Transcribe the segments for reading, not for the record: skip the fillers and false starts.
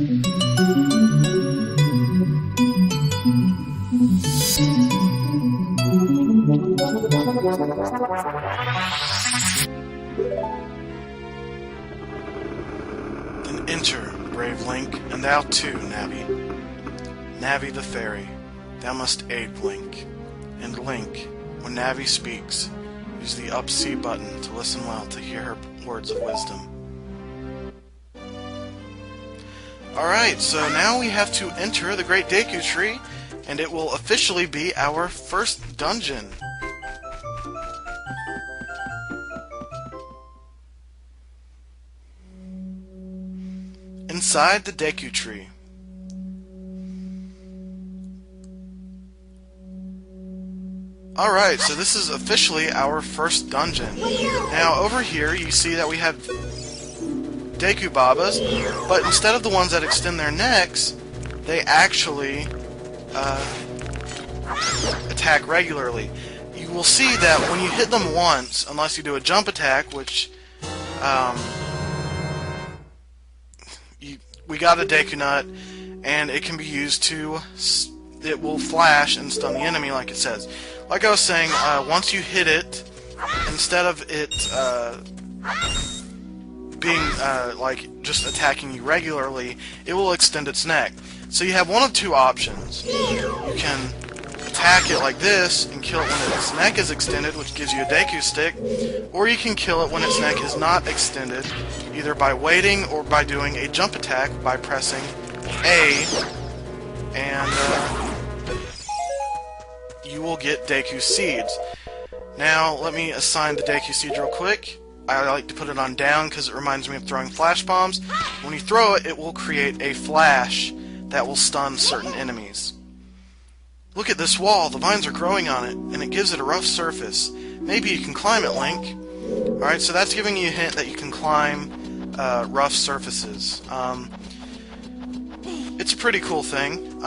Then enter, brave Link, and thou too, Navi. Navi the fairy, thou must aid Link. And Link, when Navi speaks, use the up C button to listen well to hear her words of wisdom. Alright, so now we have to enter the Great Deku Tree, and it will officially be our first dungeon. Inside the Deku Tree. Alright, so this is officially our first dungeon. Now, over here, you see that we have Deku Babas, but instead of the ones that extend their necks, they actually attack regularly. You will see that when you hit them once, unless you do a jump attack, which we got a Deku Nut, and it can be used to... it will flash and stun the enemy, like it says. Like I was saying, once you hit it, instead of it being like just attacking you regularly, it will extend its neck. So you have one of two options. You can attack it like this and kill it when its neck is extended, which gives you a Deku Stick, or you can kill it when its neck is not extended, either by waiting or by doing a jump attack by pressing A, and you will get Deku Seeds. Now, let me assign the Deku Seed real quick. I like to put it on down because it reminds me of throwing flash bombs. When you throw it, it will create a flash that will stun certain enemies. Look at this wall. The vines are growing on it, and it gives it a rough surface. Maybe you can climb it, Link. Alright, so that's giving you a hint that you can climb rough surfaces. It's a pretty cool thing.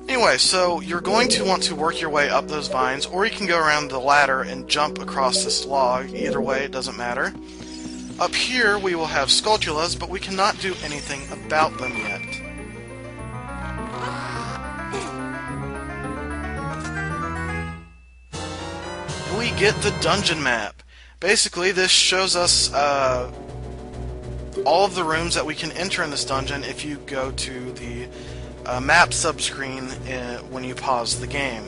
Anyway, so you're going to want to work your way up those vines, or you can go around the ladder and jump across this log. Either way, it doesn't matter. Up here, we will have Skulltulas, but we cannot do anything about them yet. We get the dungeon map. Basically, this shows us all of the rooms that we can enter in this dungeon if you go to the map subscreen when you pause the game.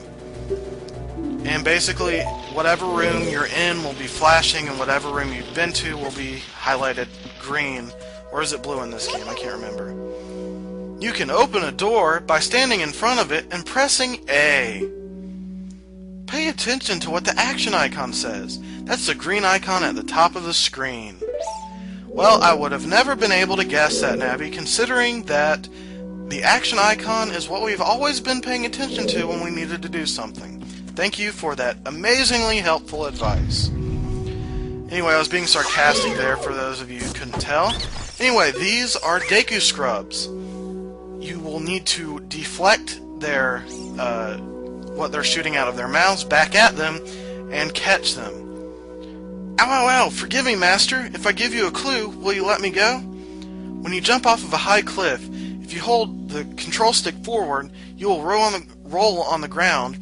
And basically, whatever room you're in will be flashing, and whatever room you've been to will be highlighted green. Or is it blue in this game? I can't remember. You can open a door by standing in front of it and pressing A. Pay attention to what the action icon says. That's the green icon at the top of the screen. Well, I would have never been able to guess that, Navi, considering that the action icon is what we've always been paying attention to when we needed to do something. Thank you for that amazingly helpful advice. Anyway, I was being sarcastic there for those of you who couldn't tell. Anyway, these are Deku Scrubs. You will need to deflect their what they're shooting out of their mouths back at them and catch them. Ow, ow, ow! Forgive me, Master. If I give you a clue, will you let me go? When you jump off of a high cliff, if you hold the control stick forward, you will roll on the ground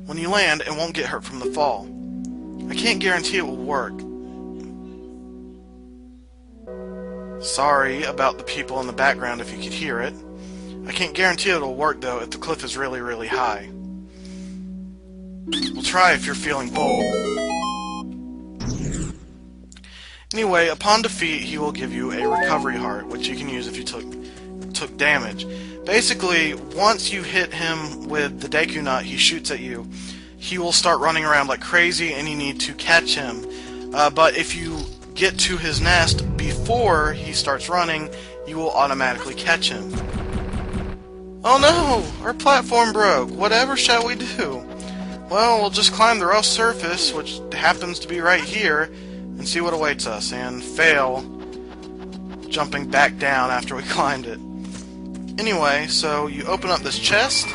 when you land and won't get hurt from the fall. I can't guarantee it will work. Sorry about the people in the background if you could hear it. I can't guarantee it'll work though if the cliff is really, really high. We'll try if you're feeling bold. Anyway, upon defeat, he will give you a recovery heart, which you can use if you took damage. Basically, once you hit him with the Deku Nut, he shoots at you. He will start running around like crazy, and you need to catch him. But if you get to his nest before he starts running, you will automatically catch him. Oh no! Our platform broke! Whatever shall we do? Well, we'll just climb the rough surface, which happens to be right here, and see what awaits us, and fail jumping back down after we climbed it. Anyway, so you open up this chest,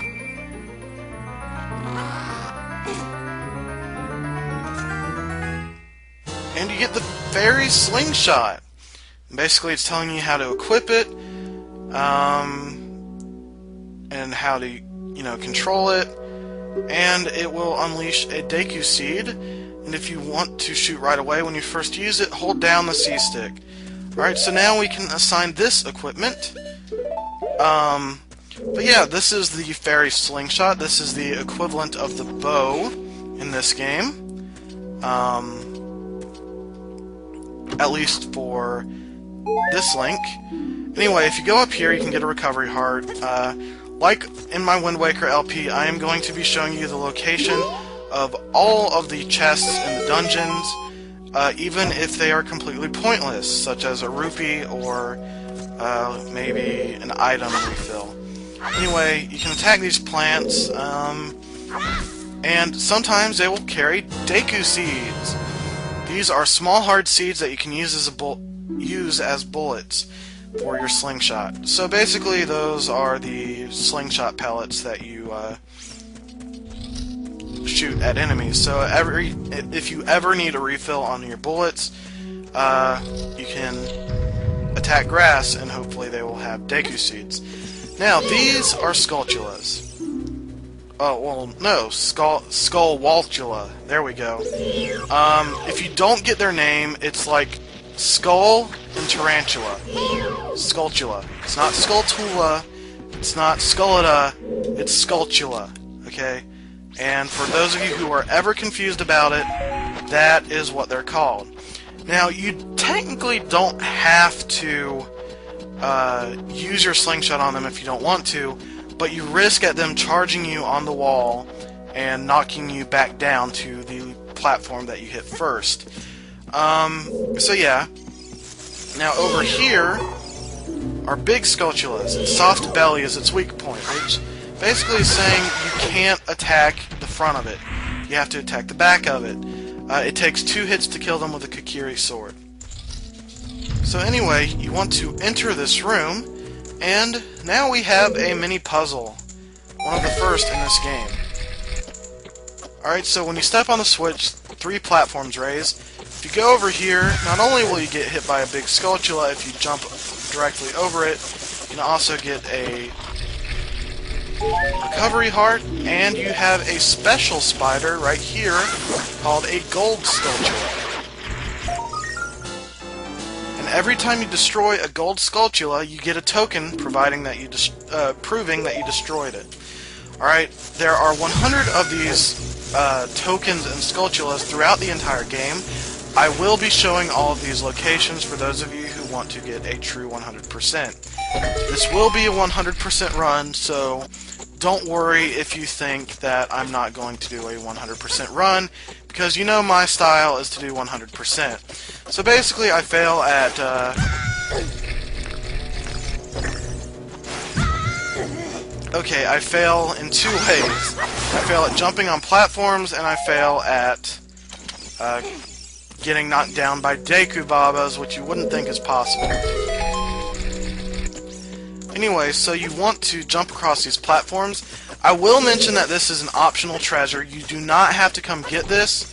and you get the fairy slingshot. And basically it's telling you how to equip it, and how to, control it. And it will unleash a Deku Seed. And if you want to shoot right away when you first use it, hold down the C stick. Alright, so now we can assign this equipment. But yeah, this is the Fairy Slingshot. This is the equivalent of the bow in this game. At least for this Link. Anyway, if you go up here, you can get a recovery heart. Like in my Wind Waker LP, I am going to be showing you the location of all of the chests in the dungeons, even if they are completely pointless, such as a rupee or maybe an item refill. Anyway, you can attack these plants, and sometimes they will carry Deku Seeds. These are small hard seeds that you can use as bullets for your slingshot. So basically, those are the slingshot pellets that you shoot at enemies. So if you ever need a refill on your bullets, you can attack grass, and hopefully they will have Deku Seeds. Now, these are Skulltulas. Oh, well, no, Skullwaltula. There we go. If you don't get their name, it's like Skull and Tarantula. Skulltula. It's not Skulltula. It's not Skullita. It's Skulltula. Okay? And for those of you who are ever confused about it, that is what they're called. Now, you technically don't have to use your slingshot on them if you don't want to, but you risk at them charging you on the wall and knocking you back down to the platform that you hit first. So yeah. Now over here are big Skulltulas, and Soft Belly is its weak point, which basically is saying you can't attack the front of it. You have to attack the back of it. It takes 2 hits to kill them with a Kokiri sword. So anyway, you want to enter this room, and now we have a mini puzzle. One of the first in this game. Alright, so when you step on the switch, 3 platforms raise. If you go over here, not only will you get hit by a big Skulltula if you jump directly over it, you can also get a recovery heart, and you have a special spider right here called a gold Skulltula. And every time you destroy a gold Skulltula, you get a token proving that you destroyed it. Alright, there are 100 of these tokens and Skulltulas throughout the entire game. I will be showing all of these locations for those of you who want to get a true 100%. This will be a 100% run, so don't worry if you think that I'm not going to do a 100% run, because you know my style is to do 100%. So basically I fail at okay, I fail in 2 ways. I fail at jumping on platforms, and I fail at getting knocked down by Deku Babas, which you wouldn't think is possible. Anyway, so you want to jump across these platforms. I will mention that this is an optional treasure. You do not have to come get this,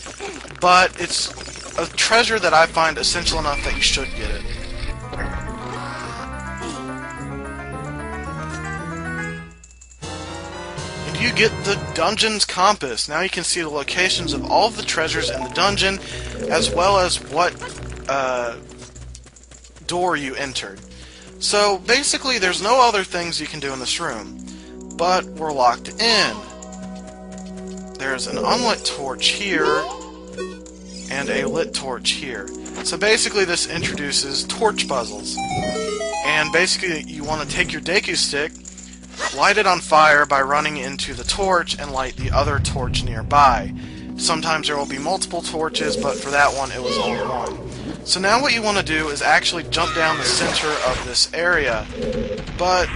but it's a treasure that I find essential enough that you should get it. And you get the Dungeon's Compass. Now you can see the locations of all of the treasures in the dungeon, as well as what door you entered. So basically there's no other things you can do in this room, but we're locked in. There's an unlit torch here, and a lit torch here. So basically this introduces torch puzzles. And basically you want to take your Deku stick, light it on fire by running into the torch, and light the other torch nearby. Sometimes there will be multiple torches, but for that one it was only one. So now what you want to do is actually jump down the center of this area, but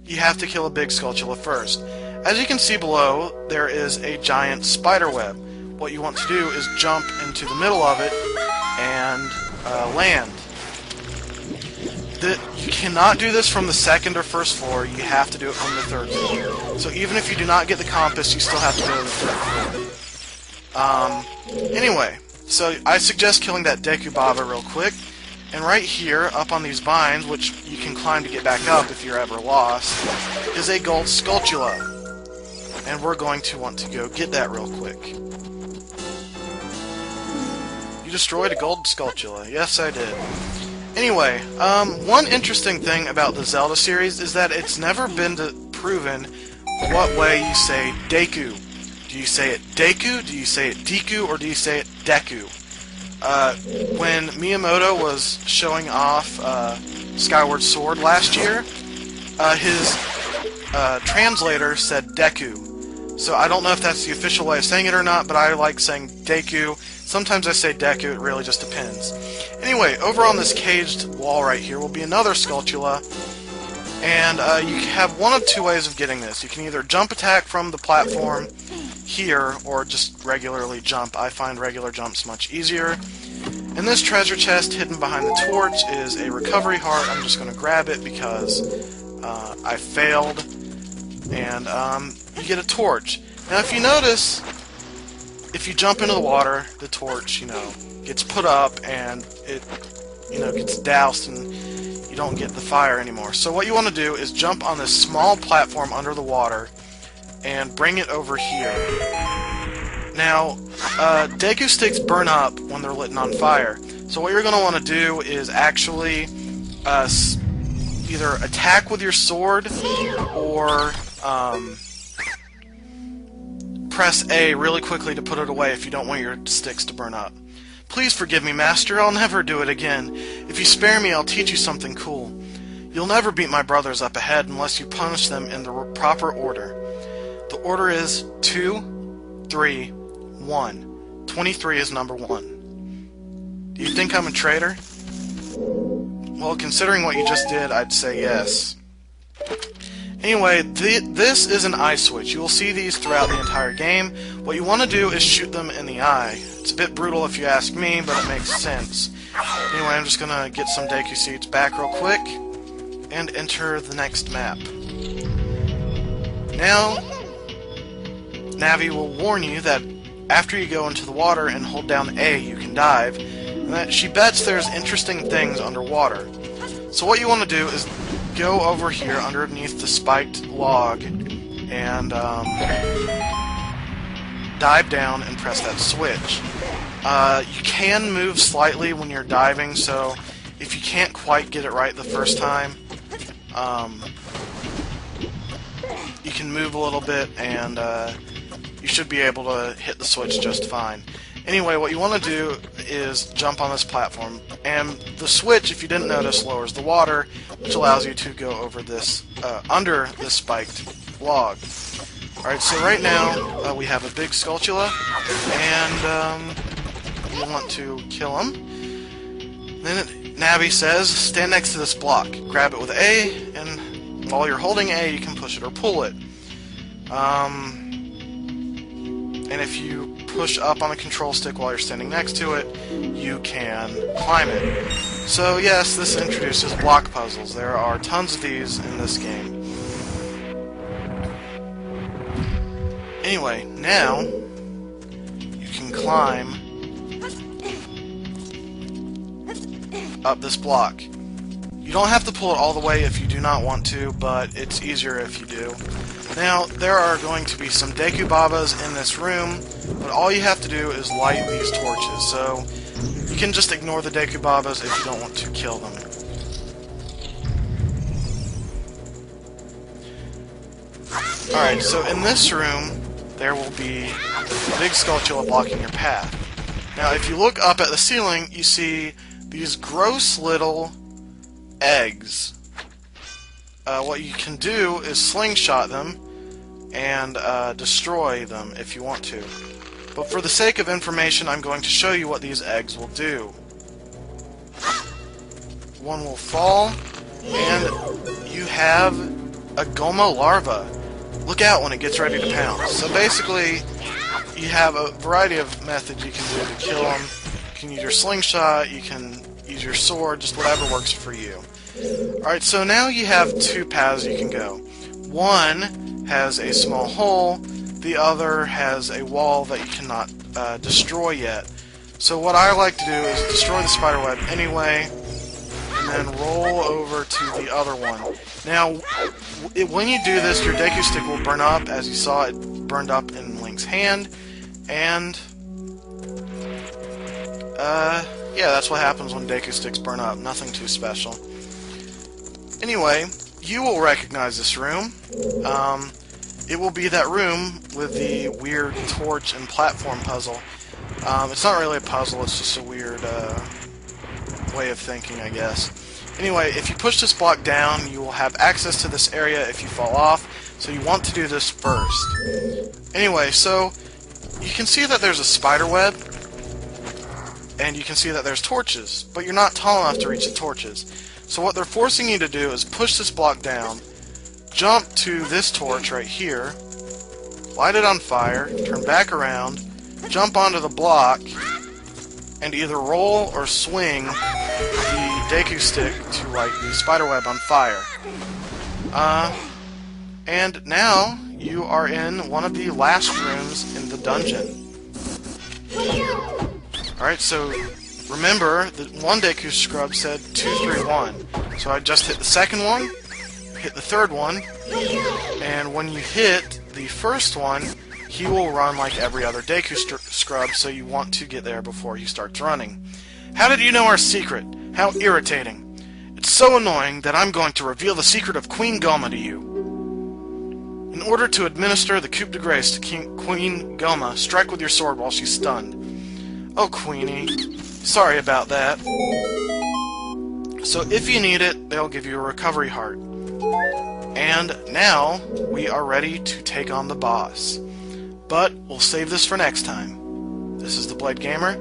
you have to kill a big Skulltula first. As you can see below, there is a giant spider web. What you want to do is jump into the middle of it and land. You cannot do this from the 2nd or 1st floor, you have to do it from the 3rd floor. So even if you do not get the compass, you still have to go to the 3rd floor. Anyway, so I suggest killing that Deku Baba real quick. And right here, up on these vines, which you can climb to get back up if you're ever lost, is a gold Skulltula. And we're going to want to go get that real quick. You destroyed a gold Skulltula. Yes, I did. Anyway, one interesting thing about the Zelda series is that it's never been proven what way you say Deku. Do you say it Deku, do you say it Deku, or do you say it Deku? When Miyamoto was showing off Skyward Sword last year, his translator said Deku. So I don't know if that's the official way of saying it or not, but I like saying Deku. Sometimes I say Deku, it really just depends. Anyway, over on this caged wall right here will be another Skulltula, and you have one of two ways of getting this. You can either jump attack from the platform here, or just regularly jump. I find regular jumps much easier. In this treasure chest hidden behind the torch is a recovery heart. I'm just going to grab it because I failed, and you get a torch. Now if you notice, if you jump into the water, the torch, gets put up and it, gets doused and you don't get the fire anymore. So what you want to do is jump on this small platform under the water and bring it over here. Now, Deku sticks burn up when they're lit on fire. So what you're going to want to do is actually either attack with your sword or press A really quickly to put it away if you don't want your sticks to burn up. Please forgive me, Master. I'll never do it again. If you spare me, I'll teach you something cool. You'll never beat my brothers up ahead unless you punish them in the proper order. The order is 2, 3, 1. 23 is number 1. Do you think I'm a traitor? Well, considering what you just did, I'd say yes. Anyway, this is an eye switch. You will see these throughout the entire game. What you want to do is shoot them in the eye. It's a bit brutal if you ask me, but it makes sense. Anyway, I'm just going to get some Deku Seeds back real quick and enter the next map. Now, Navi will warn you that after you go into the water and hold down A, you can dive, and that she bets there's interesting things underwater. So what you want to do is go over here underneath the spiked log and dive down and press that switch. You can move slightly when you're diving, so if you can't quite get it right the first time, you can move a little bit and you should be able to hit the switch just fine. Anyway, what you want to do is jump on this platform, and the switch, if you didn't notice, lowers the water, which allows you to go over this, under this spiked log. Alright, so right now, we have a big Skulltula, and we want to kill him. Then Navi says, stand next to this block. Grab it with A, and while you're holding A, you can push it or pull it. And if you push up on the control stick while you're standing next to it, you can climb it. So yes, this introduces block puzzles. There are tons of these in this game. Anyway, now you can climb up this block. You don't have to pull it all the way if you do not want to, but it's easier if you do. Now, there are going to be some Deku Babas in this room, but all you have to do is light these torches, so you can just ignore the Deku Babas if you don't want to kill them. Alright, so in this room, there will be a big Skulltula blocking your path. Now, if you look up at the ceiling, you see these gross little eggs. What you can do is slingshot them and destroy them if you want to. But for the sake of information, I'm going to show you what these eggs will do. One will fall, and you have a Goma larva. Look out when it gets ready to pounce. So basically, you have a variety of methods you can do to kill them. You can use your slingshot, you can use your sword, just whatever works for you. Alright, so now you have two paths you can go. One has a small hole, the other has a wall that you cannot destroy yet. So what I like to do is destroy the spiderweb anyway, and then roll over to the other one. Now, when you do this, your Deku Stick will burn up, as you saw it burned up in Link's hand, and yeah, that's what happens when Deku Sticks burn up. Nothing too special. Anyway, you will recognize this room. It will be that room with the weird torch and platform puzzle. It's not really a puzzle, it's just a weird way of thinking, I guess. Anyway, if you push this block down, you will have access to this area if you fall off, so you want to do this first. Anyway, so you can see that there's a spider web, and you can see that there's torches, but you're not tall enough to reach the torches. So what they're forcing you to do is push this block down, jump to this torch right here, light it on fire, turn back around, jump onto the block, and either roll or swing the Deku Stick to light the spiderweb on fire. And now you are in one of the last rooms in the dungeon. Alright, so remember that one Deku Scrub said 2, 3, 1. So I just hit the second one, hit the third one, and when you hit the first one, he will run like every other Deku Scrub, so you want to get there before he starts running. How did you know our secret? How irritating. It's so annoying that I'm going to reveal the secret of Queen Goma to you. In order to administer the coup de grace to Queen Goma, strike with your sword while she's stunned. Oh, Queenie. Sorry about that. So if you need it, they'll give you a recovery heart. And now, we are ready to take on the boss. But we'll save this for next time. This is the Blade Gamer.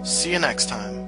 See you next time.